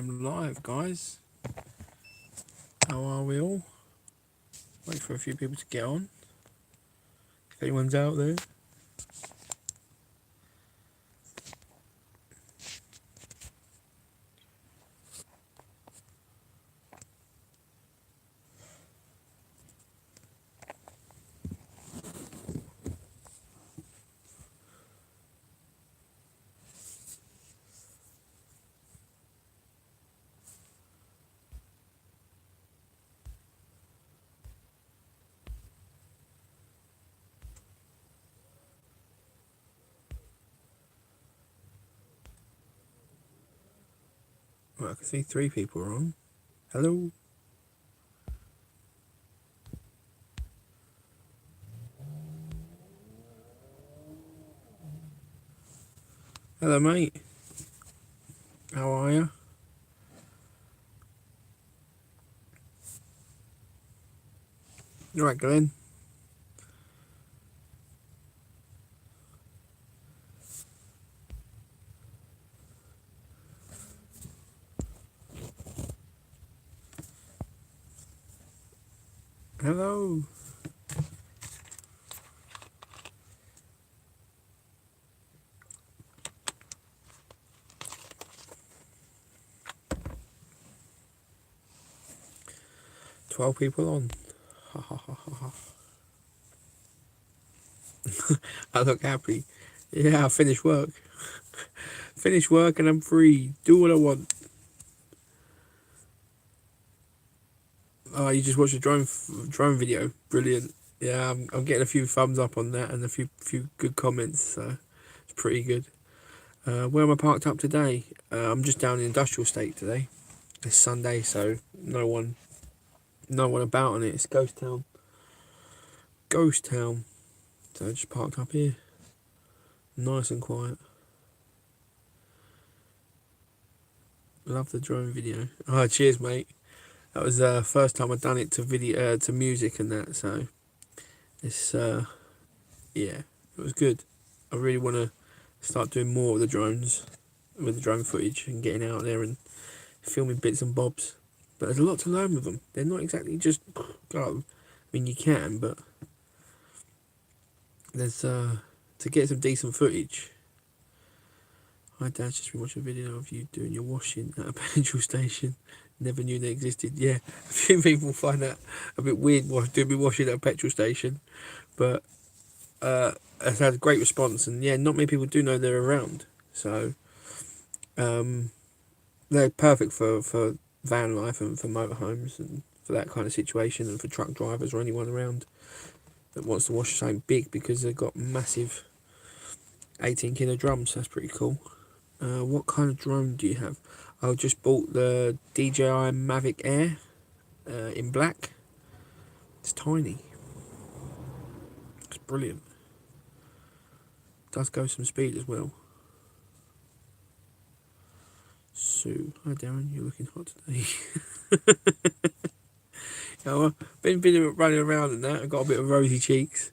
am live, guys. How are we all? Wait for a few people to get on. If anyone's out there. Well, I can see 3 people are on. Hello. Hello, mate. How are you? You alright, Glenn? Hello. "12 people on. Ha ha ha ha ha." I look happy. Yeah, I finished work. Finished work and I'm free. Do what I want. Oh, you just watched a drone video. Brilliant. Yeah, I'm getting a few thumbs up on that and a few good comments. So it's pretty good. Where am I parked up today? I'm just down in the industrial estate today. It's Sunday, so no one about on it. It's ghost town. Ghost town. So I just parked up here. Nice and quiet. Love the drone video. Oh, cheers, mate. That was the first time I've done it to video, to music and that. So it's yeah, it was good. I really want to start doing more of the drones, with the drone footage and getting out there and filming bits and bobs. But there's a lot to learn with them. They're not exactly just go. I mean, you can, but there's to get some decent footage. My dad's just been watching a video of you doing your washing at a petrol station. Never knew they existed. Yeah, a few people find that a bit weird, doing me washing at a petrol station, but it's had a great response, and yeah, not many people do know they're around. So they're perfect for van life and for motorhomes and for that kind of situation, and for truck drivers or anyone around that wants to wash something big, because they've got massive 18-kilo drums. That's pretty cool. What kind of drone do you have? I just bought the DJI Mavic Air in black. It's tiny. It's brilliant. Does go some speed as well. Sue, hi Darren, you're looking hot today. You know, I've been running around and that. I've got a bit of rosy cheeks.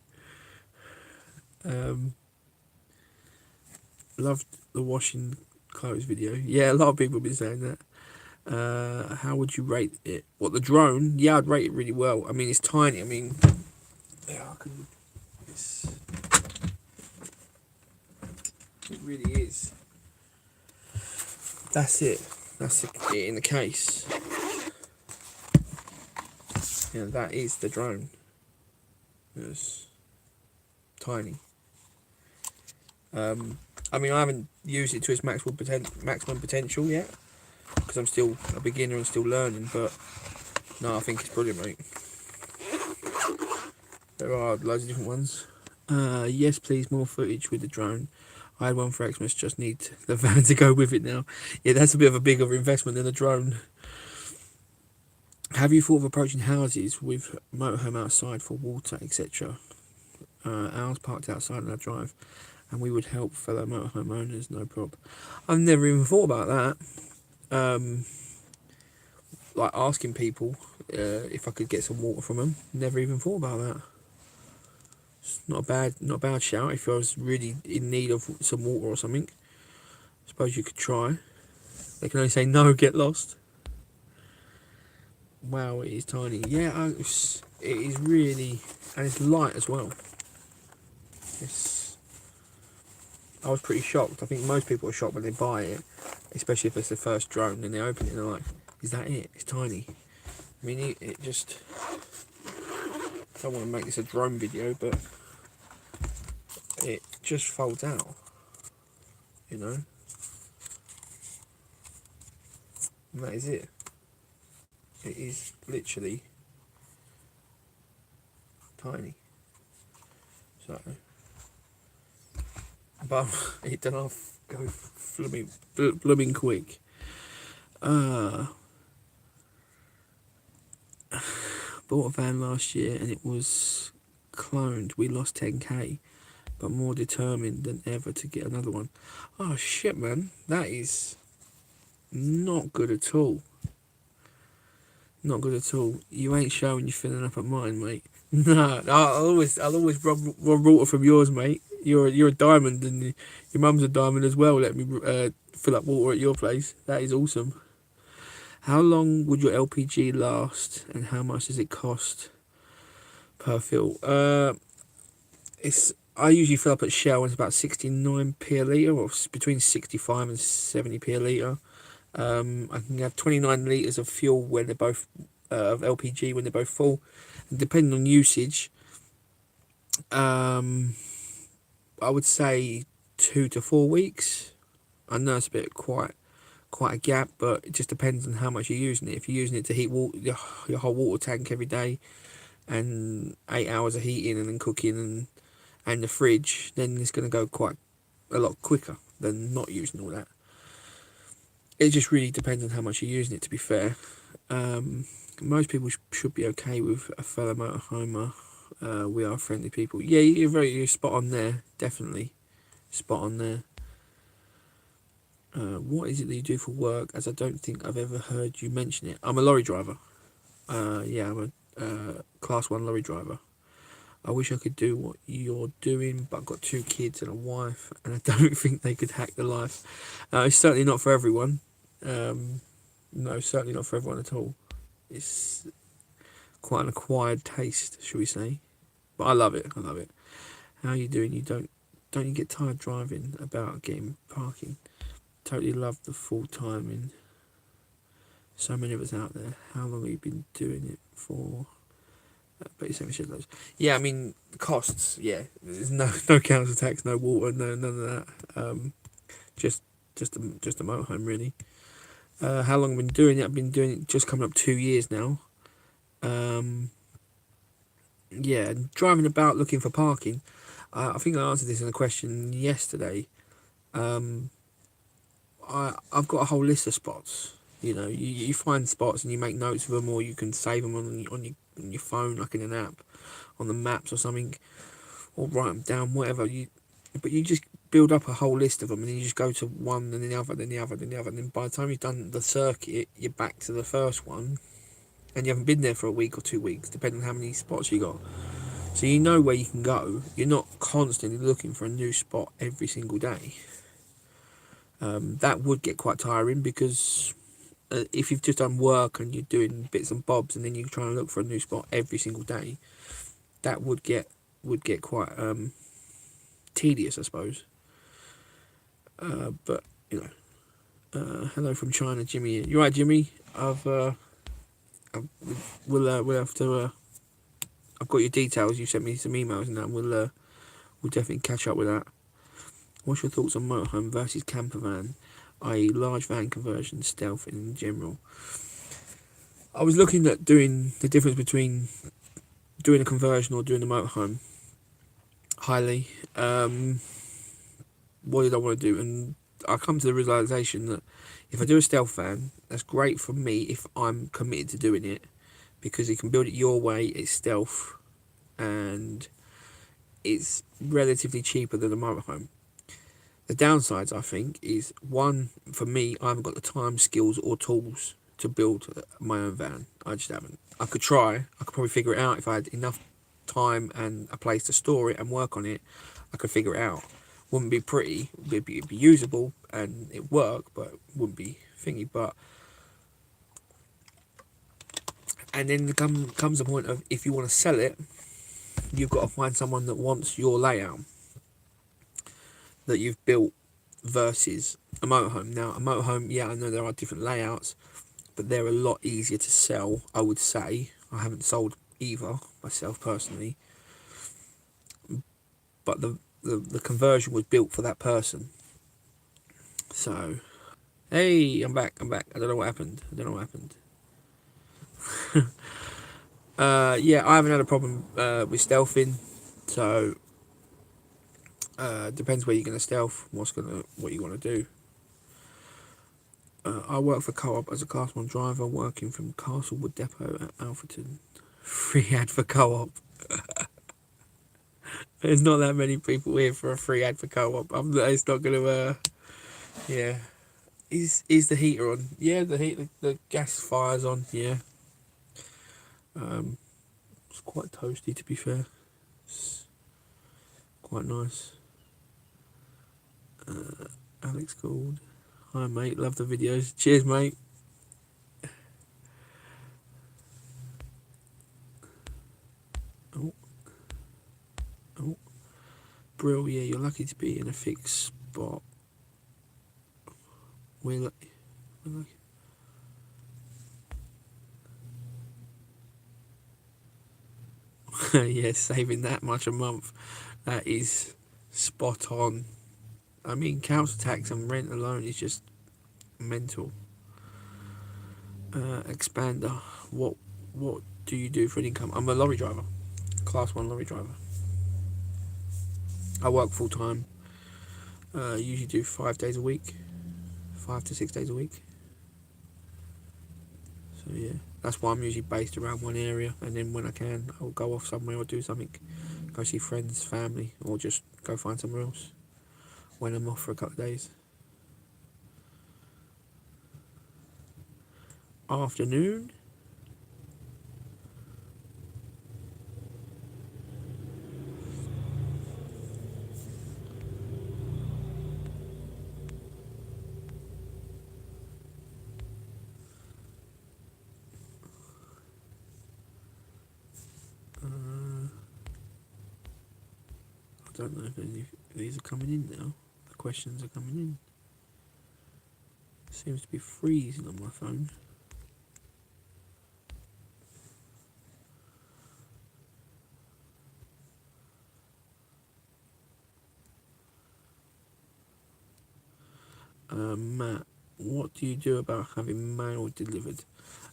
Loved the washing clothes video. Yeah, a lot of people have been saying that. How would you rate it? What, the drone? Yeah, I'd rate it really well. I mean, it's tiny. I mean, yeah, it really is. That's it. That's it in the case. Yeah, that is the drone. It's tiny. I mean, I haven't used it to its maximum potential yet, because I'm still a beginner and still learning. But no, I think it's brilliant, mate. There are loads of different ones. Yes, please, more footage with the drone. I had one for Xmas, just need the van to go with it now. Yeah, that's a bit of a bigger investment than a drone. Have you thought of approaching houses with motorhome outside for water, etc.? Ours parked outside on our drive, and we would help fellow motorhome owners, no problem. I've never even thought about that. Like asking people if I could get some water from them. Never even thought about that. It's not a bad shout if I was really in need of some water or something. I suppose you could try. They can only say no, get lost. Wow, it is tiny. Yeah, it is really, and it's light as well. It's, I was pretty shocked. I think most people are shocked when they buy it, especially if it's the first drone and they open it and they're like, is that it? It's tiny. I mean, it just, I don't want to make this a drone video, but it just folds out, you know, and that is it. It is literally tiny. So, but it done off go blooming quick. Bought a van last year and it was cloned. We lost 10k, but more determined than ever to get another one. Oh shit, man, that is not good at all. Not good at all. You ain't showing you filling up at mine, mate. No, I'll always rob water from yours, mate. You're a diamond, and your mum's a diamond as well. Let me fill up water at your place. That is awesome. How long would your LPG last, and how much does it cost per fill? I usually fill up at Shell, and it's about 69p a litre, or between 65 and 70p a litre. I can have 29 litres of fuel when they're both of LPG when they're both full, and depending on usage, I would say 2 to 4 weeks. I know it's a bit quite a gap, but it just depends on how much you're using it. If you're using it to heat water, your whole water tank every day, and 8 hours of heating and then cooking and the fridge, then it's going to go quite a lot quicker than not using all that. It just really depends on how much you're using it, to be fair. Most people should be okay with a fellow motorhomer. We are friendly people. Yeah, you're spot on there. Definitely spot on there. What is it that you do for work? As I don't think I've ever heard you mention it. I'm a lorry driver. Yeah, I'm a class 1 lorry driver. I wish I could do what you're doing, but I've got 2 kids and a wife, and I don't think they could hack the life. It's certainly not for everyone. No, certainly not for everyone at all. It's quite an acquired taste, shall we say? But I love it. I love it. How are you doing? You don't you get tired driving about getting parking? Totally love the full timing. So many of us out there. How long have you been doing it for? But you're saying shitloads. Yeah, I mean costs. Yeah, there's no council tax, no water, none of that. Just a motorhome really. How long I've been doing it? I've been doing it just coming up 2 years now. Yeah, driving about looking for parking. I think I answered this in a question yesterday. I've got a whole list of spots. You know, you find spots and you make notes of them, or you can save them on your phone, like in an app, on the maps or something, or write them down, whatever. But you just build up a whole list of them, and then you just go to one, and then the other, then the other, then the other, and then by the time you've done the circuit, you're back to the first one, and you haven't been there for a week or 2 weeks, depending on how many spots you got. So you know where you can go. You're not constantly looking for a new spot every single day. That would get quite tiring, because if you've just done work and you're doing bits and bobs, and then you're trying to look for a new spot every single day, that would get quite tedious, I suppose. But you know, hello from China, Jimmy. You right, Jimmy? We'll have to. I've got your details. You sent me some emails, and that we'll definitely catch up with that. What's your thoughts on motorhome versus camper van, i.e. large van conversion, stealth in general? I was looking at doing the difference between doing a conversion or doing a motorhome. Highly. What did I want to do? And I come to the realisation that if I do a stealth van, that's great for me if I'm committed to doing it, because you can build it your way, it's stealth, and it's relatively cheaper than a motorhome. The downsides, I think, is one, for me, I haven't got the time, skills or tools to build my own van. I just haven't. I could try. I could probably figure it out if I had enough time and a place to store it and work on it. I could figure it out. Wouldn't be pretty. It'd be usable and it'd work, but wouldn't be thingy. But and then comes the point of, if you want to sell it, you've got to find someone that wants your layout that you've built versus a motorhome. Now, a motorhome, yeah, I know there are different layouts, but they're a lot easier to sell, I would say. I haven't sold either myself personally, but the conversion was built for that person. So, hey, I'm back. I don't know what happened. Yeah, I haven't had a problem with stealthing. So, depends where you're going to stealth, what you want to do. I work for Co-op as a Class 1 driver, working from Castlewood Depot at Alfreton. Free ad for Co-op. There's not that many people here for a free ad for Co-op. It's not going to, yeah. Is the heater on? Yeah, the gas fire's on, yeah. It's quite toasty, to be fair. It's quite nice. Alex called. Hi, mate. Love the videos. Cheers, mate. Oh. Brill, yeah, you're lucky to be in a fixed spot. We're lucky. Yeah, saving that much a month. That is spot on. I mean, council tax and rent alone is just mental. Expander. What do you do for an income? I'm a lorry driver. Class 1 lorry driver. I work full time. Usually do 5 days a week. 5 to 6 days a week. So yeah, that's why I'm usually based around one area, and then when I can, I'll go off somewhere or do something. Go see friends, family, or just go find somewhere else when I'm off for a couple of days. Afternoon. I don't know if any of these are coming in now. The questions are coming in. Seems to be freezing on my phone. Matt, what do you do about having mail delivered?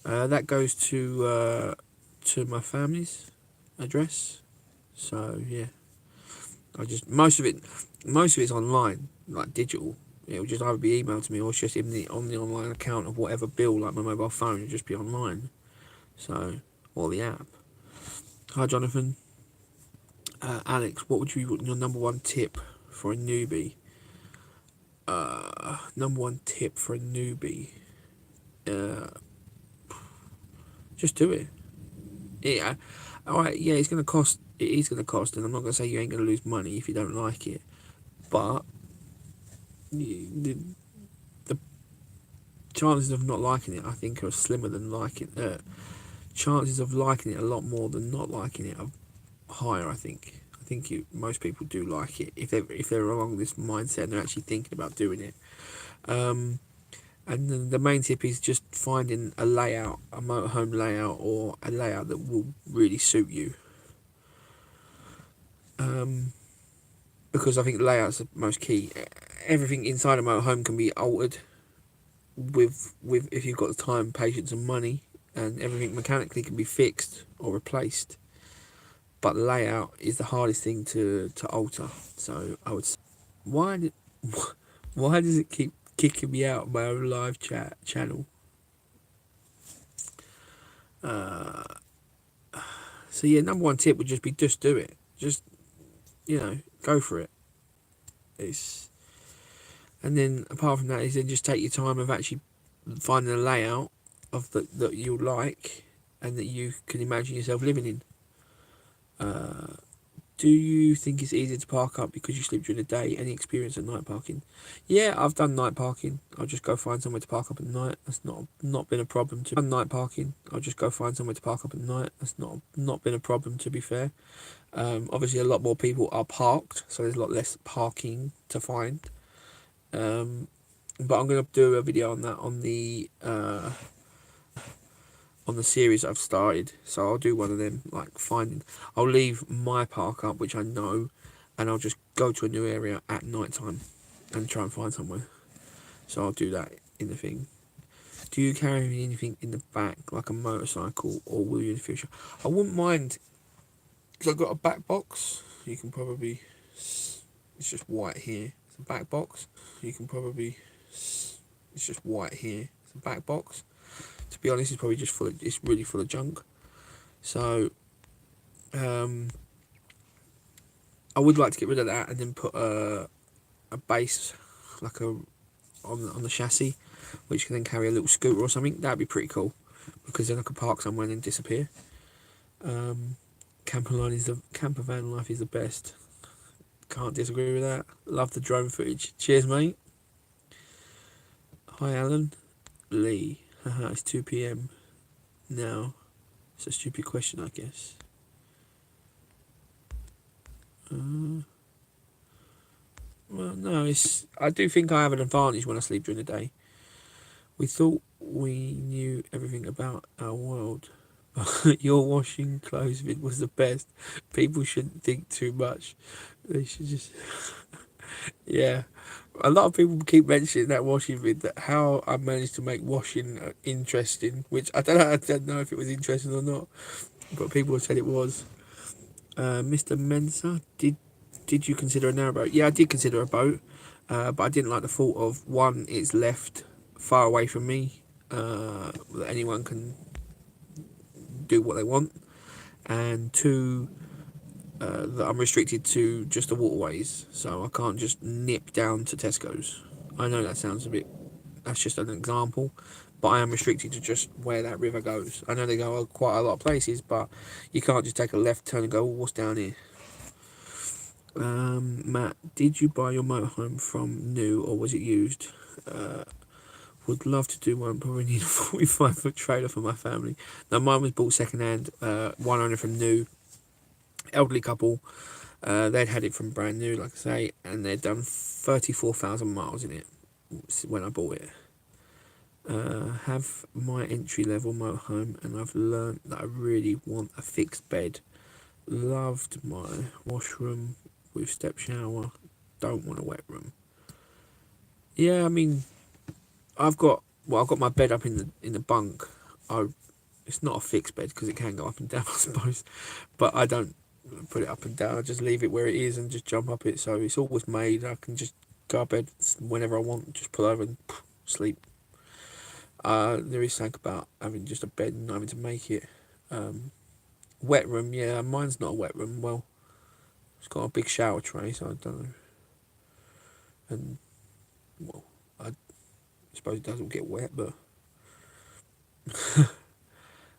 That goes to my family's address. So yeah, I just most of it's online, like digital. It'll just either be emailed to me or it's just on the online account of whatever bill, like my mobile phone. It'll just be online. So, or the app. Hi, Jonathan. Alex, what would your number one tip for a newbie? Number one tip for a newbie. Just do it. Yeah. Alright, yeah, it's gonna cost. It is gonna cost, and I'm not gonna say you ain't gonna lose money if you don't like it, but the chances of not liking it, I think, are slimmer than liking. Chances of liking it a lot more than not liking it are higher. I think. Most people do like it if they're along this mindset and they're actually thinking about doing it. And the main tip is just finding a layout, a motorhome layout, or a layout that will really suit you. Because I think layouts are most key. Everything inside a motorhome can be altered with if you've got the time, patience, and money, and everything mechanically can be fixed or replaced. But layout is the hardest thing to alter. So I would say, why does it keep kicking me out of my own live chat channel? So yeah, number one tip would just be just do it. Just go for it. And then apart from that is then just take your time of actually finding a layout of that you like and that you can imagine yourself living in. Do you think it's easier to park up because you sleep during the day? Any experience at night parking? Yeah, I've done night parking. I'll just go find somewhere to park up at night. That's not been a problem. To done night parking. I'll just go find somewhere to park up at night. That's not been a problem, to be fair. Obviously, a lot more people are parked, so there's a lot less parking to find. But I'm gonna do a video on that on the series I've started. So I'll do one of them, like finding. I'll leave my park up, which I know, and I'll just go to a new area at night time and try and find somewhere. So I'll do that in the thing. Do you carry anything in the back, like a motorcycle, or will you in the future? I wouldn't mind, because I've got a back box. You can probably, it's just white here. It's a back box. You can probably, it's just white here. It's a back box. To be honest, it's probably just full of, it's really full of junk. So, I would like to get rid of that and then put a base, like on the chassis, which can then carry a little scooter or something. That'd be pretty cool, because then I could park somewhere and then disappear. Camper van life is the best. Can't disagree with that. Love the drone footage. Cheers, mate. Hi, Alan. Lee. Haha, it's 2 p.m. now. It's a stupid question, I guess. Well, no, I do think I have an advantage when I sleep during the day. We thought we knew everything about our world. Your washing clothes vid was the best. People shouldn't think too much. They should just... Yeah. A lot of people keep mentioning that washing vid, that how I managed to make washing interesting, which I don't know if it was interesting or not, but people said it was. Mr. Mensa, did you consider a narrowboat? Yeah, I did consider a boat, but I didn't like the thought of, one, it's left far away from me, that anyone can do what they want, and two, that I'm restricted to just the waterways, so I can't just nip down to Tesco's. I know that sounds a bit, that's just an example, but I am restricted to just where that river goes. I know they go quite a lot of places, but you can't just take a left turn and go, oh, what's down here? Matt, did you buy your motorhome from new or was it used? Would love to do one, probably need a 45-foot trailer for my family. Now, mine was bought second hand, one owner from new, elderly couple. They'd had it from brand new, like I say, and they'd done 34,000 miles in it when I bought it. Have my entry level motorhome, and I've learned that I really want a fixed bed. Loved my washroom with step shower. Don't want a wet room. Yeah, I mean, I've got my bed up in the bunk. It's not a fixed bed because it can go up and down, I suppose, but I don't put it up and down. I just leave it where it is and just jump up it. So it's always made. I can just go to bed whenever I want. Just pull over and sleep. There is something about having just a bed and not having to make it. Wet room, yeah, mine's not a wet room. Well, it's got a big shower tray, so I don't know. And well, I suppose it doesn't get wet, but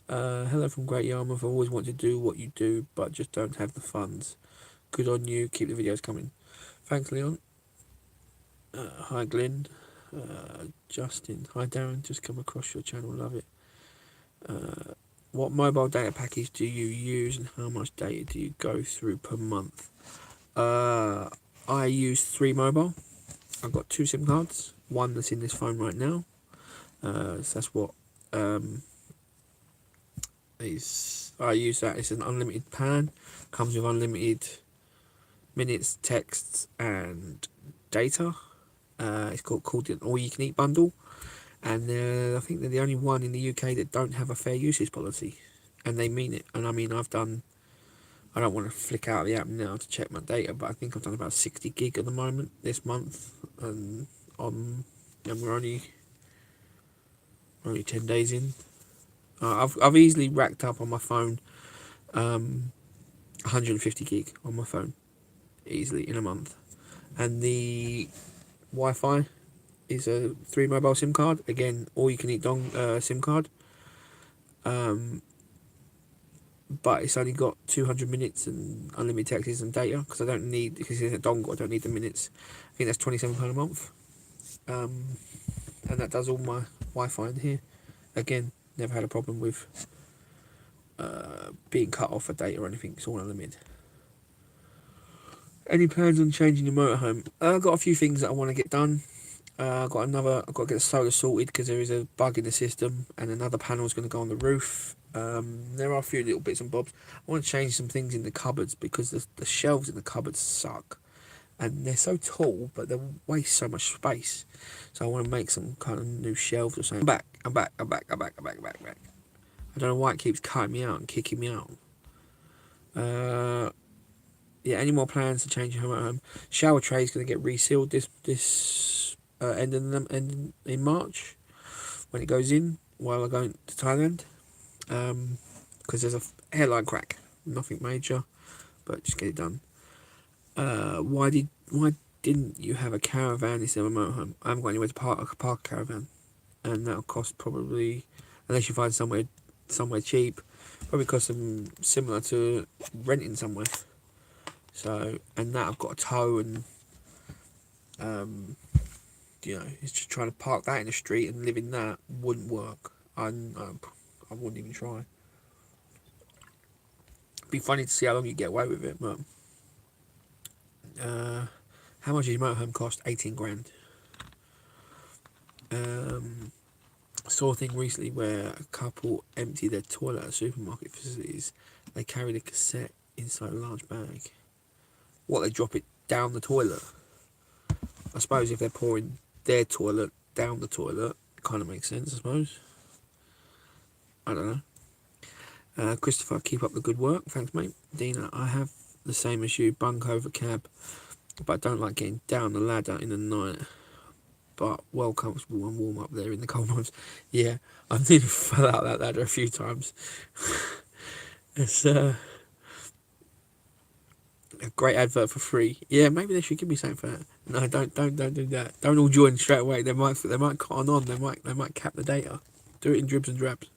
hello from Great Yarmouth. I always want to do what you do, but just don't have the funds. Good on you. Keep the videos coming. Thanks, Leon. Hi, Glenn. Justin. Hi, Darren. Just come across your channel. Love it. What mobile data package do you use, and how much data do you go through per month? I use 3 mobile. I've got 2 SIM cards. One that's in this phone right now. So that's what I use that. It's an unlimited plan. Comes with unlimited minutes, texts, and data. It's called an all-you-can-eat bundle. And I think they're the only one in the UK that don't have a fair usage policy, and they mean it. And I mean, I don't want to flick out the app now to check my data, but I think I've done about 60 gig at the moment this month, and we're only 10 days in. I've easily racked up on my phone 150 gig on my phone easily in a month, and the Wi-Fi is a 3 mobile SIM card. Again, all you can eat SIM card. but it's only got 200 minutes and unlimited access and data, because I don't need, because it's a dongle, I don't need the minutes. I think that's £27 a month, and that does all my Wi-Fi in here. Again, never had a problem with being cut off for data or anything. It's all unlimited. Any plans on changing your motorhome? I've got a few things that I want to get done. I've got to get the solar sorted, because there is a bug in the system, and another panel is going to go on the roof. There are a few little bits and bobs. I want to change some things in the cupboards, because the shelves in the cupboards suck, and they're so tall, but they waste so much space. So I want to make some kind of new shelves or something. I'm back. I don't know why it keeps cutting me out and kicking me out. Yeah, any more plans to change your home at home? Shower tray is going to get resealed this end in March, when it goes in, while we're going to Thailand, because there's a hairline crack, nothing major, but just get it done. Why didn't you have a caravan instead of a motorhome? I haven't got anywhere to park a caravan, and that'll cost probably, unless you find somewhere cheap, probably cost them similar to renting somewhere. So, and that I've got a tow, and it's just trying to park that in the street and live in that wouldn't work. I wouldn't even try. It'd be funny to see how long you get away with it, but how much does your motorhome cost? 18 grand. I saw a thing recently where a couple emptied their toilet at supermarket facilities. They carried a cassette inside a large bag. What, they drop it down the toilet? I suppose if they're pouring their toilet down the toilet, it kind of makes sense, I suppose. I don't know. Christopher, keep up the good work. Thanks, mate. Dina, I have the same as you, bunk over cab, but I don't like getting down the ladder in the night. But well comfortable and warm up there in the cold months. Yeah, I've nearly fell out that ladder a few times. It's a great advert for free. Yeah, maybe they should give me something for that. No, don't do that. Don't all join straight away. They might cotton on. They might cap the data. Do it in dribs and drabs.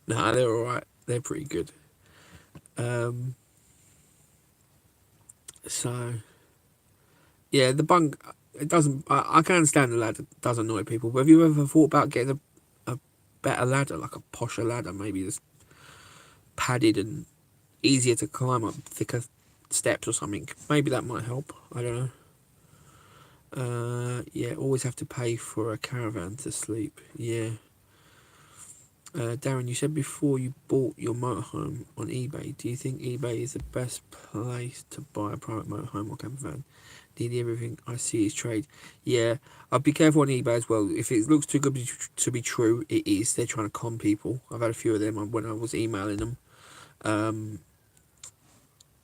Nah, they're all right. They're pretty good. So yeah, the bunk. It doesn't. I can understand the ladder does annoy people. But have you ever thought about getting a better ladder, like a posher ladder, maybe that's padded and easier to climb up, thicker steps or something? Maybe that might help. I don't know. Yeah, always have to pay for a caravan to sleep. Yeah. Darren, you said before you bought your motorhome on eBay. Do you think eBay is the best place to buy a private motorhome or campervan? Nearly everything I see is trade. Yeah, I'd be careful on eBay as well. If it looks too good to be true, it is. They're trying to con people. I've had a few of them when I was emailing them.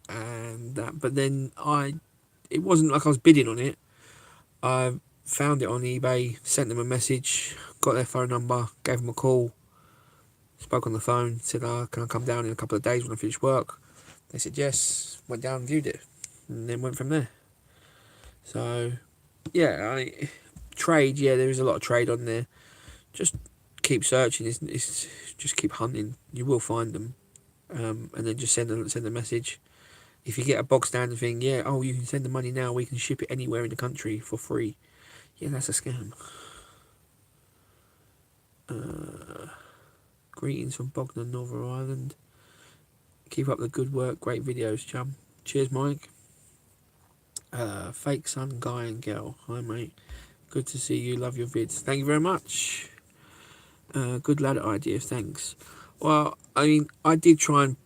And that, but then it wasn't like I was bidding on it. I found it on eBay, sent them a message, got their phone number, gave them a call, spoke on the phone, said, can I come down in a couple of days when I finish work? They said yes, went down and viewed it, and then went from there. So, yeah, trade, yeah, there is a lot of trade on there. Just keep searching, it's just keep hunting, you will find them. And then just send a message. If you get a bog standard thing, yeah, you can send the money now, we can ship it anywhere in the country for free. Yeah, that's a scam. Greetings from Bognor, Northern Ireland. Keep up the good work, great videos, chum. Cheers, Mike. Fake son, guy and girl. Hi, mate. Good to see you, love your vids. Thank you very much. Good ladder ideas, thanks. Well, I mean, I did try and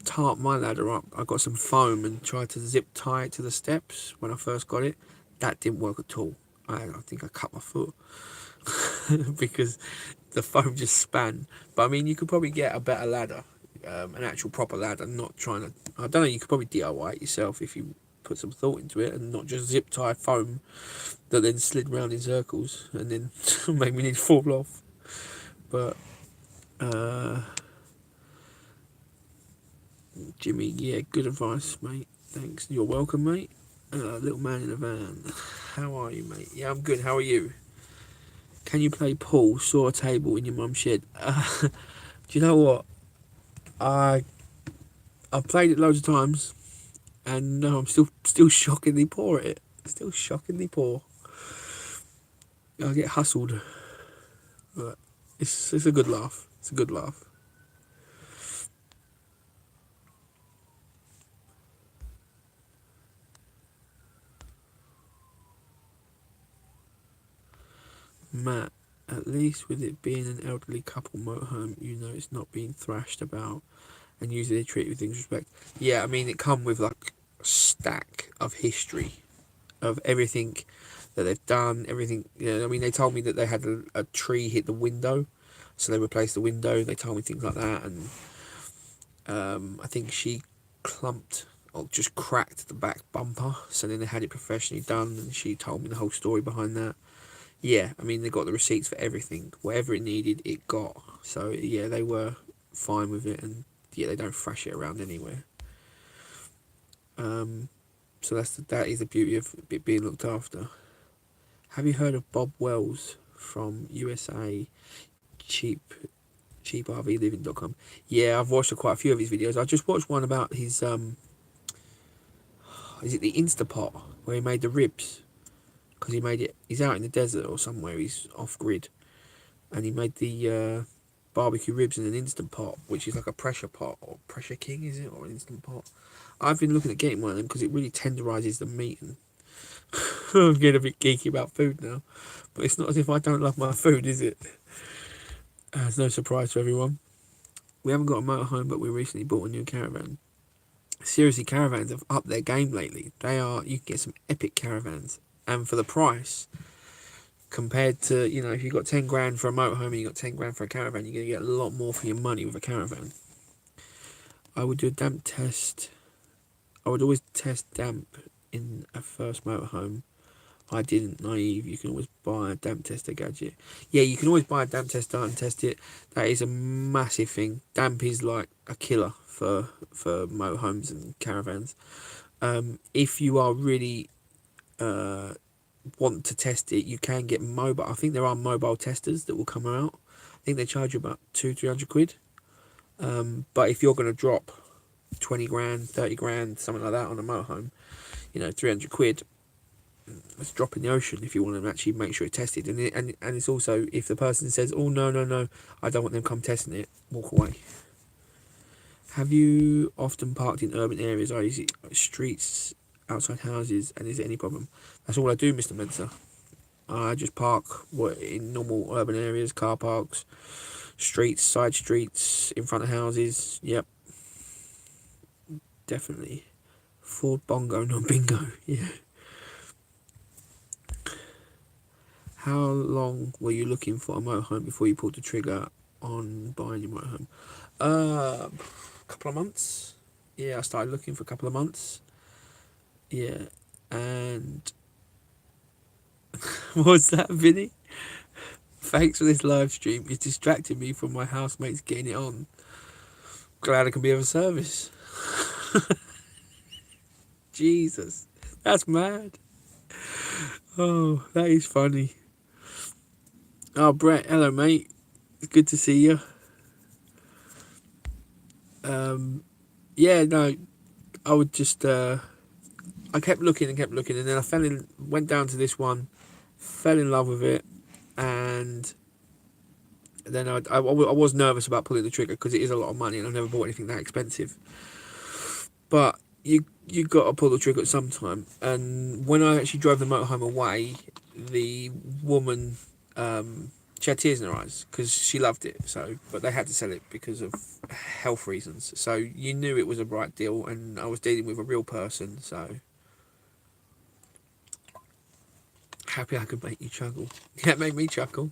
tarp my ladder up. I got some foam and tried to zip tie it to the steps when I first got it. That didn't work at all. I think I cut my foot because the foam just span. But I mean, you could probably get a better ladder, an actual proper ladder, not trying to, I don't know, you could probably DIY it yourself if you put some thought into it and not just zip tie foam that then slid round in circles and then made me need to fall off. But Jimmy, yeah, good advice, mate. Thanks. You're welcome, mate. Little man in a van. How are you, mate? Yeah, I'm good. How are you? Can you play pool? Saw a table in your mum's shed. Do you know what? I I've played it loads of times, and no, I'm still shockingly poor at it. Still shockingly poor. I get hustled, but it's a good laugh. It's a good laugh. Matt, at least with it being an elderly couple motorhome, you know it's not being thrashed about, and usually they treat it with things respect. Yeah, I mean it come with like a stack of history of everything that they've done, everything. You know, I mean they told me that they had a tree hit the window, so they replaced the window. They told me things like that, and I think she clumped or just cracked the back bumper, so then they had it professionally done, and she told me the whole story behind that. Yeah, I mean they got the receipts for everything, whatever it needed, it got. So yeah, they were fine with it, and yeah, they don't thrash it around anywhere. So that is the beauty of it being looked after. Have you heard of Bob Wells from USA cheaprvliving.com? Yeah, I've watched quite a few of his videos. I just watched one about his is it the Instapot where he made the ribs? Because he made it. He's out in the desert or somewhere. He's off grid, and he made the barbecue ribs in an instant pot, which is like a pressure pot or pressure king, is it, or an instant pot? I've been looking at getting one of them because it really tenderises the meat. And I'm getting a bit geeky about food now, but it's not as if I don't love my food, is it? It's no surprise to everyone. We haven't got a motorhome, but we recently bought a new caravan. Seriously, caravans have upped their game lately. You can get some epic caravans, and for the price, compared to, you know, if you got 10 grand for a motorhome and you got 10 grand for a caravan, you're going to get a lot more for your money with a caravan. I would do a damp test. I would always test damp in a first motorhome. I didn't, naive. You can always buy a damp tester gadget. Yeah, you can always buy a damp tester and test it. That is a massive thing. Damp is like a killer for motorhomes and caravans. If you are really want to test it, you can get mobile. I think there are mobile testers that will come out. I think they charge you about 200-300 quid. But if you're going to drop 20 grand, 30 grand, something like that on a motorhome, you know, 300 quid, it's a drop in the ocean if you want to actually make sure it's tested. And it's also, if the person says, oh no, I don't want them come testing it, walk away. Have you often parked in urban areas, or is it streets, outside houses, and is it any problem? That's all I do, Mr. Mensa. I just park in normal urban areas, car parks, streets, side streets, in front of houses. Yep, definitely. Ford Bongo, not bingo. Yeah. How long were you looking for a motorhome before you pulled the trigger on buying your motorhome? A couple of months. Yeah, I started looking for a couple of months. Yeah, and what's that, Vinny? Thanks for this live stream. It's distracting me from my housemates getting it on. Glad I can be of service. Jesus, that's mad. Oh, that is funny. Oh, Brett, hello, mate. It's good to see you. Yeah, no, I would just, I kept looking, and then I went down to this one, fell in love with it, and then I was nervous about pulling the trigger because it is a lot of money, and I've never bought anything that expensive. But you got to pull the trigger at some time. And when I actually drove the motorhome away, the woman, she had tears in her eyes because she loved it. So, but they had to sell it because of health reasons. So you knew it was a right deal, and I was dealing with a real person. So happy I could make you chuckle. Yeah, it made me chuckle.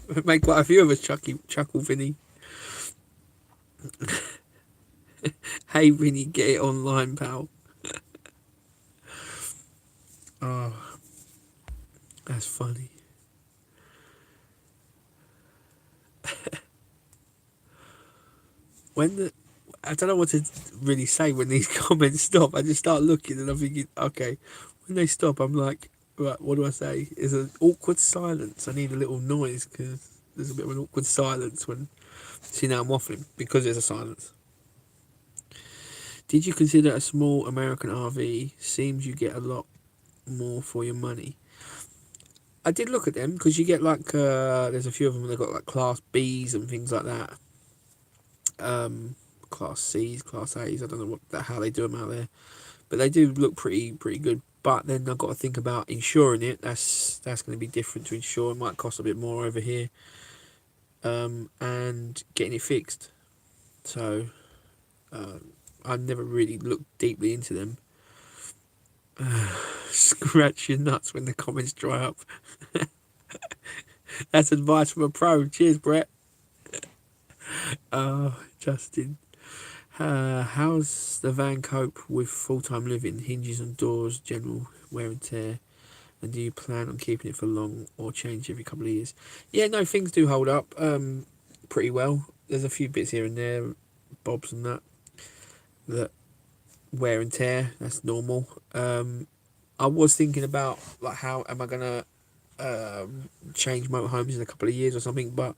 It made quite a few of us chuckle, Vinny. Hey, Vinny, get it online, pal. Oh, that's funny. I don't know what to really say when these comments stop. I just start looking and I'm thinking, okay, when they stop, I'm like, right, what do I say? Is an awkward silence. I need a little noise because there's a bit of an awkward silence when. See, now I'm waffling because there's a silence. Did you consider a small American RV? Seems you get a lot more for your money. I did look at them because you get like there's a few of them that got like Class Bs and things like that. Class Cs, Class As. I don't know how they do them out there, but they do look pretty good. But then I've got to think about insuring it. That's going to be different to insure. It might cost a bit more over here. And getting it fixed. So I've never really looked deeply into them. Scratch your nuts when the comments dry up. That's advice from a pro. Cheers, Brett. Justin. How's the van cope with full-time living, hinges and doors, general wear and tear? And do you plan on keeping it for long or change every couple of years? Yeah, no, things do hold up pretty well. There's a few bits here and there, bobs and that wear and tear. That's normal. I was thinking about like how am I gonna change motorhomes in a couple of years or something, but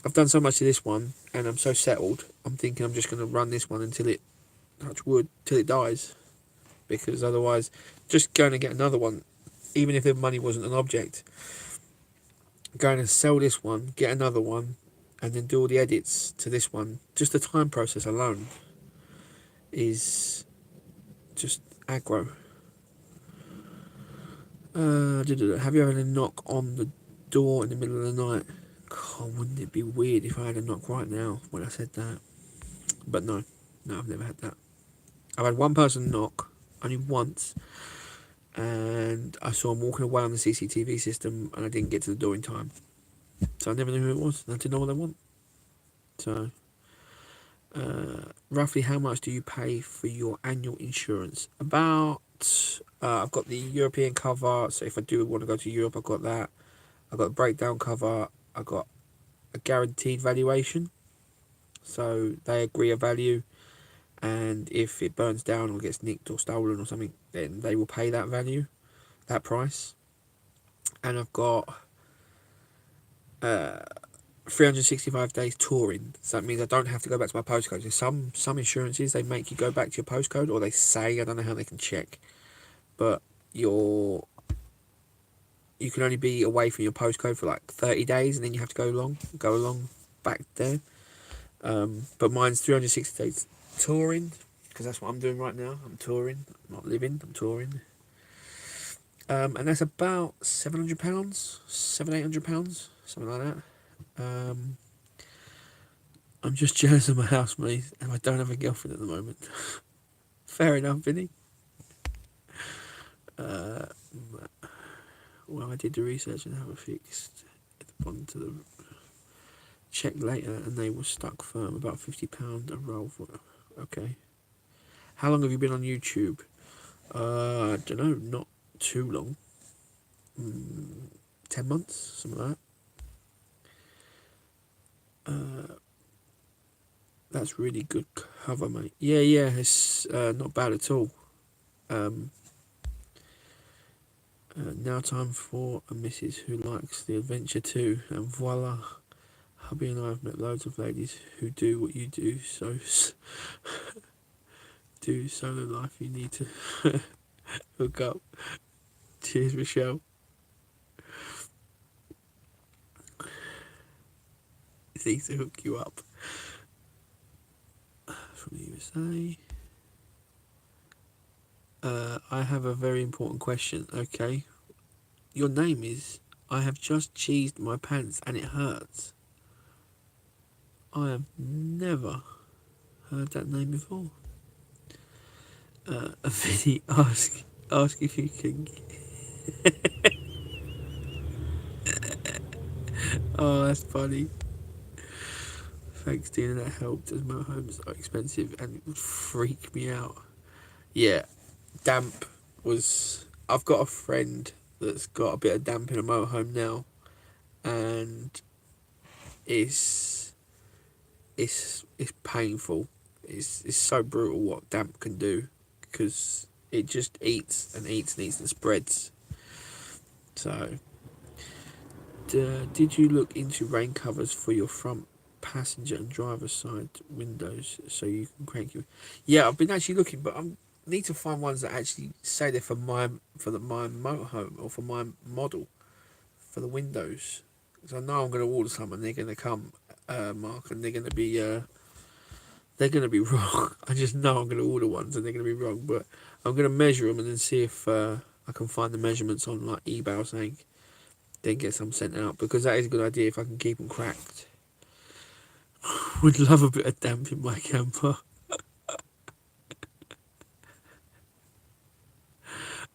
I've done so much to this one and I'm so settled. I'm thinking I'm just gonna run this one until it, touch wood, till it dies, because otherwise, just going to get another one, even if the money wasn't an object, going to sell this one, get another one, and then do all the edits to this one. Just the time process alone is just aggro. Have you ever had a knock on the door in the middle of the night? God, wouldn't it be weird if I had a knock right now when I said that? But no, I've never had that. I've had one person knock, only once, and I saw him walking away on the CCTV system, and I didn't get to the door in time. So I never knew who it was, and I didn't know what they want. So, roughly how much do you pay for your annual insurance? About, I've got the European cover, so if I do want to go to Europe, I've got that. I've got a breakdown cover, I've got a guaranteed valuation, so they agree a value, and if it burns down or gets nicked or stolen or something, then they will pay that value, that price. And I've got 365 days touring, so that means I don't have to go back to my postcode. So some insurances, they make you go back to your postcode, or they say, I don't know how they can check, but you can only be away from your postcode for like 30 days, and then you have to go along back there. But mine's 360 days touring, because that's what I'm doing right now. I'm touring, I'm not living, I'm touring. And that's about £700, £800, something like that. I'm just jealous of my housemate, and I don't have a girlfriend at the moment. Fair enough, Vinny. Well, I did the research and have it fixed. On to the check later, and they were stuck firm. About £50 a roll for. Okay. How long have you been on YouTube? I don't know. Not too long. 10 months, something like that. That's really good cover, mate. Yeah, it's not bad at all. Now time for a missus who likes the adventure too, and voila, hubby and I have met loads of ladies who do what you do, so do solo life, you need to hook up. Cheers, Michelle. It needs to hook you up. From the USA. I have a very important question. Okay. Your name is I have just cheesed my pants and it hurts. I have never heard that name before. Vinny, ask if you can. Oh, that's funny. Thanks, Dina, that helped, as motorhomes are expensive and it would freak me out. Yeah, damp was. I've got a friend that's got a bit of damp in a motorhome now, and it's painful. It's so brutal what damp can do, because it just eats and eats and eats and spreads. So, did you look into rain covers for your front passenger and driver side windows, so you can crank your. Yeah, I've been actually looking, but I need to find ones that actually say they're my motorhome or for my model for the windows. Because I know I'm going to order some and they're going to come, Mark, and they're going to be wrong. I just know I'm going to order ones and they're going to be wrong, but I'm going to measure them and then see if I can find the measurements on like eBay or something. Then get some sent out, because that is a good idea if I can keep them cracked. Would love a bit of damp in my camper.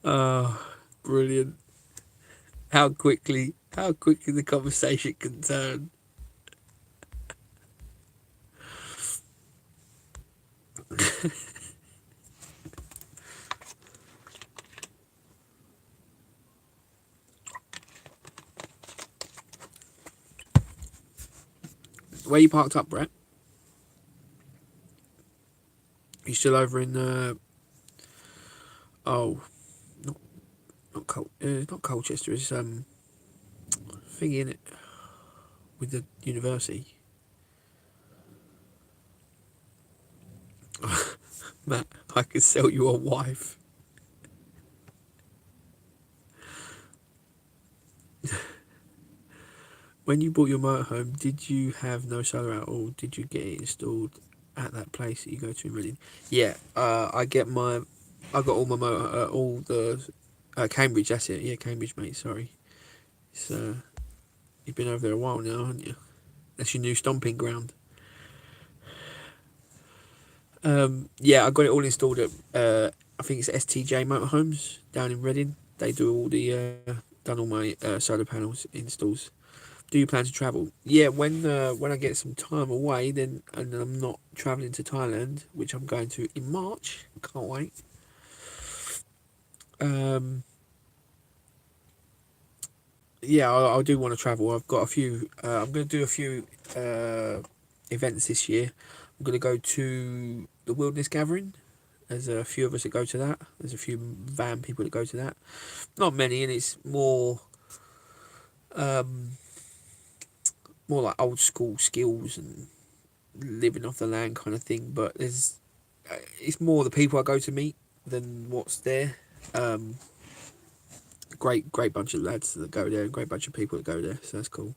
Oh, brilliant. How quickly the conversation can turn. Where you parked up, Brett? You still over in oh, not not Colchester. It's thingy in it with the university. Matt, I could sell you a wife. When you bought your motorhome, did you have no solar at all? Did you get it installed at that place that you go to in Reading? Yeah, I got all my all the Cambridge. That's it. Yeah, Cambridge, mate. Sorry, it's you've been over there a while now, haven't you? That's your new stomping ground. Yeah, I got it all installed at I think it's STJ Motorhomes down in Reading. They do all the done all my solar panels installs. Do you plan to travel? Yeah, when I get some time away, then and I'm not traveling to Thailand, which I'm going to in March. Can't wait. Um, yeah, I do want to travel. I've got a few. I'm going to do a few events this year. I'm going to go to the Wilderness Gathering. There's a few of us that go to that. There's a few van people that go to that. Not many, and it's um, more like old school skills and living off the land kind of thing. But it's more the people I go to meet than what's there. Um, great bunch of lads that go there, great bunch of people that go there, so that's cool.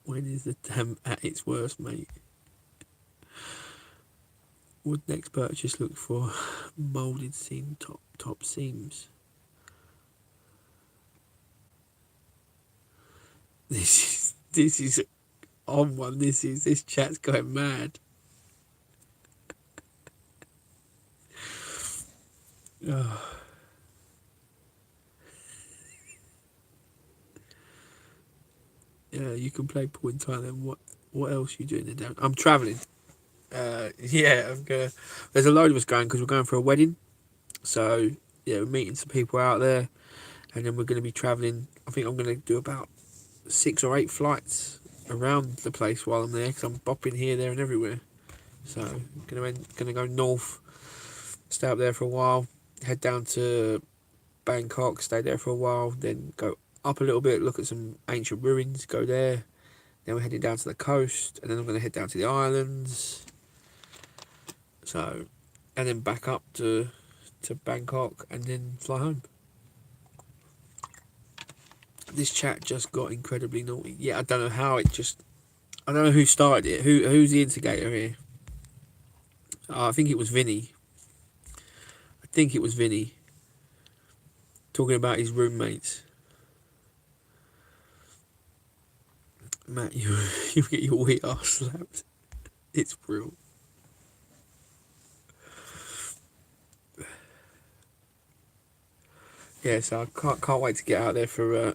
When is the dam at its worst, mate? Would next purchase look for moulded seam top seams? This is on one. This chat's going mad. Oh. Yeah, you can play pool in Thailand. What else are you doing there? I'm travelling. Yeah, I'm gonna. There's a load of us going because we're going for a wedding. So yeah, we're meeting some people out there, and then we're going to be travelling. I think I'm going to do about 6 or 8 flights around the place while I'm there, because I'm bopping here, there, and everywhere. So gonna go north, stay up there for a while, head down to Bangkok, stay there for a while, then go up a little bit, look at some ancient ruins, go there. Then we're heading down to the coast, and then I'm going to head down to the islands. So, and then back up to Bangkok, and then fly home. This chat just got incredibly naughty. Yeah, I don't know how it just. I don't know who started it. Who's the instigator here? I think it was Vinny. Talking about his roommates. Matt, you get your wee arse slapped. It's real. Yeah, so I can't wait to get out there for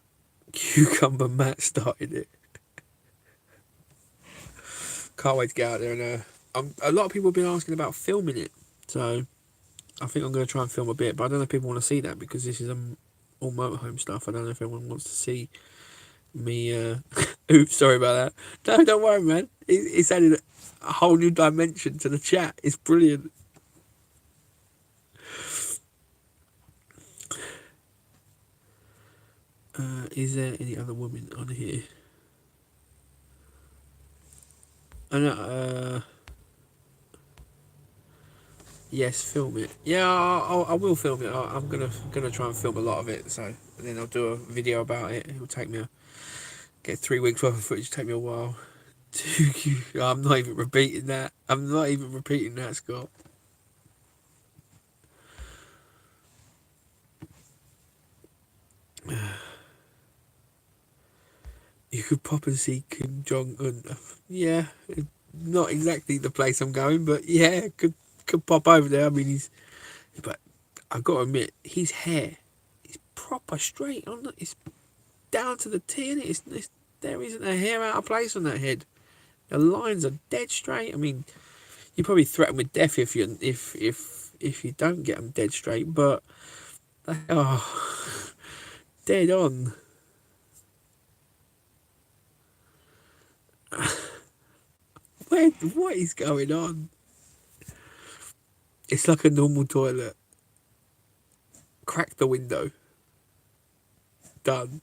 Cucumber Matt started it. Can't wait to get out there, and a lot of people have been asking about filming it, so I think I'm going to try and film a bit, but I don't know if people want to see that, because this is all motorhome stuff. I don't know if everyone wants to see me. Oops, sorry about that. No, don't worry, man. It's added a whole new dimension to the chat. It's brilliant. Is there any other women on here? I know. Yes, film it. Yeah, I will film it. I'm gonna try and film a lot of it. So and then I'll do a video about it. It will take me get 3 weeks worth of footage. Take me a while. I'm not even repeating that. I'm not even repeating that, Scott. You could pop and see Kim Jong Un. Yeah, not exactly the place I'm going, but yeah, could pop over there. I mean, but I've got to admit, his hair is proper straight on. It's down to the T, and there isn't a hair out of place on that head. The lines are dead straight. I mean, you probably threaten with death if you don't get them dead straight, but dead on. What is going on? It's like a normal toilet. Crack the window. Done.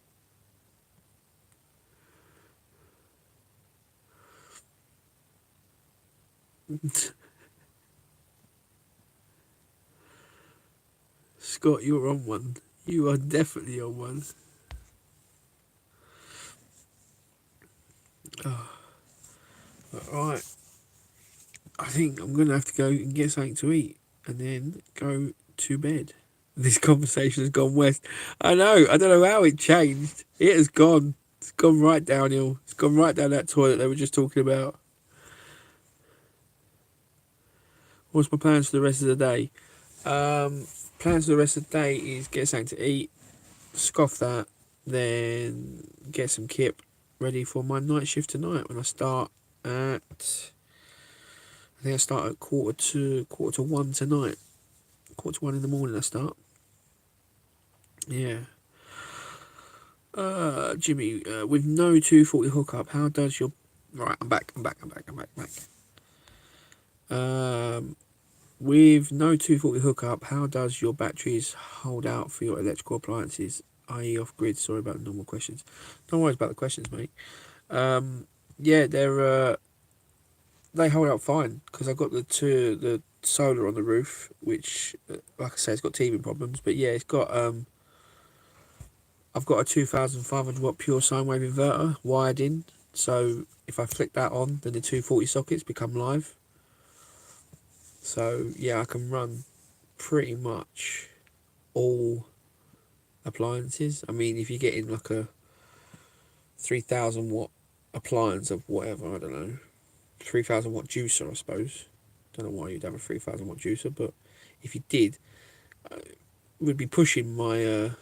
Scott, you're on one. You are definitely on one. Oh, right. I think I'm going to have to go and get something to eat and then go to bed. This conversation has gone west. I know. I don't know how it changed. It has gone. It's gone right downhill. It's gone right down that toilet they were just talking about. What's my plans for the rest of the day? Plans for the rest of the day is get something to eat, scoff that, then get some kip ready for my night shift tonight when I start at. I think I start at quarter to 1 tonight. Quarter to 1 in the morning I start. Yeah. Jimmy, with no 240 hookup, how does your... Right, I'm back. With no 240 hookup, how does your batteries hold out for your electrical appliances, i.e. off-grid? Sorry about the normal questions. Don't worry about the questions, mate. Yeah, they hold out fine, because I've got the solar on the roof, which, like I say, it's got teething problems, but yeah, it's got... I've got a 2500 watt pure sine wave inverter wired in, so if I flick that on, then the 240 sockets become live. So yeah, I can run pretty much all appliances. I mean, if you're getting like a 3000 watt appliance of whatever, I don't know, 3000 watt juicer, I suppose. Don't know why you'd have a 3000 watt juicer, but if you did, we'd be pushing my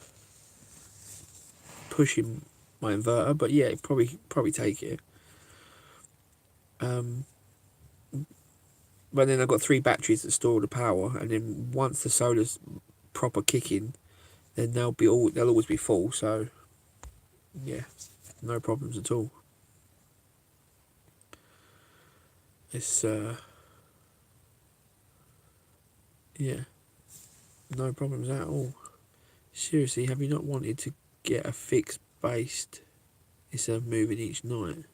inverter. But yeah, it'd probably take it. But then I've got 3 batteries that store all the power, and then once the solar's proper kicking, then they'll always be full. So yeah, no problems at all. It's yeah, no problems at all. Seriously, have you not wanted to get a fixed based instead of moving each night?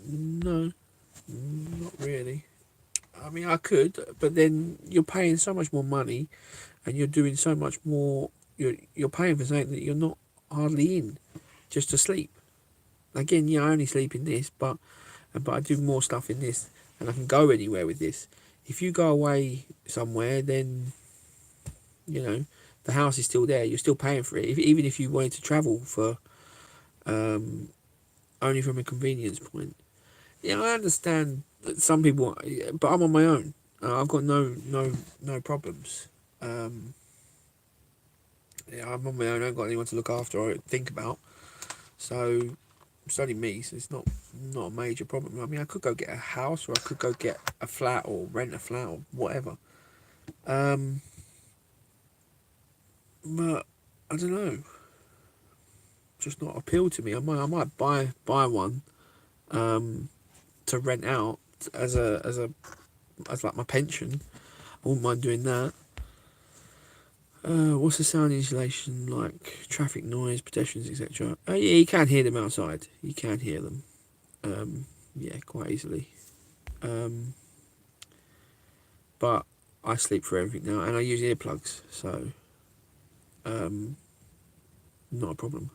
No, not really. I mean, I could, but then you're paying so much more money, and you're doing so much more. You're paying for something that you're not hardly in, just to sleep. Again, yeah, I only sleep in this, but I do more stuff in this, and I can go anywhere with this. If you go away somewhere, then the house is still there. You're still paying for it, even if you wanted to travel for only from a convenience point. Yeah, I understand that some people, but I'm on my own. I've got no problems. Yeah, I'm on my own. I haven't got anyone to look after or think about. So it's only me, so it's not a major problem. I mean, I could go get a house, or I could go get a flat, or rent a flat, or whatever. But I don't know. Just not appeal to me. I might buy one, to rent out as like my pension. I wouldn't mind doing that. What's the sound insulation like? Traffic noise, pedestrians, etc. Yeah, you can hear them outside. You can hear them. Yeah, quite easily. But I sleep through everything now, and I use earplugs, so not a problem.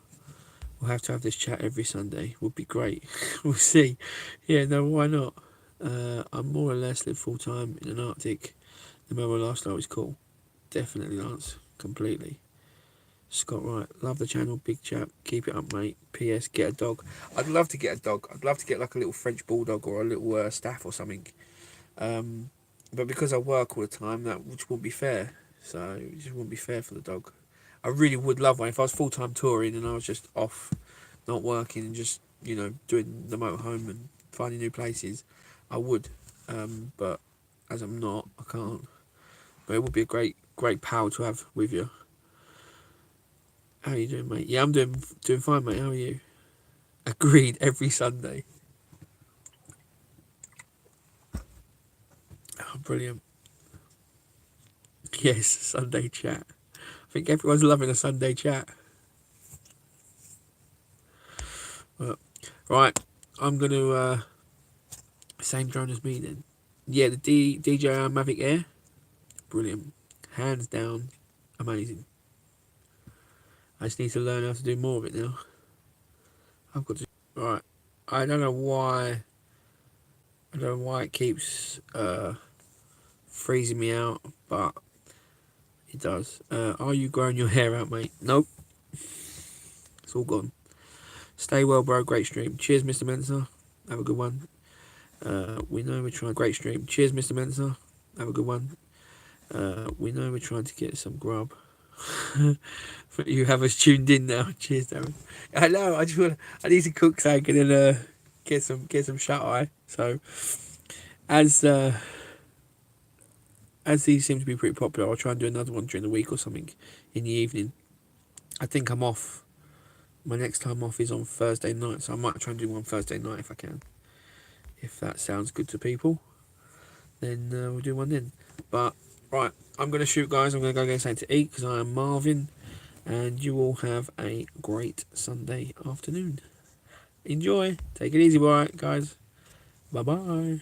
We'll have to have this chat every Sunday. Would be great. We'll see. Yeah, no, why not? I more or less live full time in an Arctic. The mobile lifestyle is cool. Definitely, Lance. Completely. Scott Wright, love the channel, big chap. Keep it up, mate. P.S. Get a dog. I'd love to get a dog. I'd love to get like a little French bulldog or a little staff or something. But because I work all the time, that which wouldn't be fair. So it just wouldn't be fair for the dog. I really would love one if I was full time touring and I was just off, not working and just doing the motorhome and finding new places. I would, but as I'm not, I can't. But it would be a great pal to have with you. How you doing, mate? Yeah, I'm doing fine, mate. How are you? Agreed. Every Sunday. Oh, brilliant. Yes, Sunday chat. I think everyone's loving a Sunday chat. But, right, I'm going to same drone as me then. Yeah, the DJI Mavic Air. Brilliant. Hands down, amazing. I just need to learn how to do more of it now. I've got to. Right. I don't know why it keeps freezing me out, but it does. Are you growing your hair out, mate? Nope. It's all gone. Stay well, bro. Great stream. Cheers, Mr. Mensah. Have a good one. We know we're trying. Great stream. Cheers, Mr. Mensah. Have a good one. We know we're trying to get some grub. But you have us tuned in now. Cheers, Darren. I know. I need to cook something and then get some shut eye. So as these seem to be pretty popular, I'll try and do another one during the week or something in the evening. I think I'm off. My next time off is on Thursday night, so I might try and do one Thursday night if I can. If that sounds good to people, then we'll do one then. But right, I'm going to shoot, guys. I'm going to go get something to eat because I am Marvin. And you all have a great Sunday afternoon. Enjoy. Take it easy, guys. Bye-bye.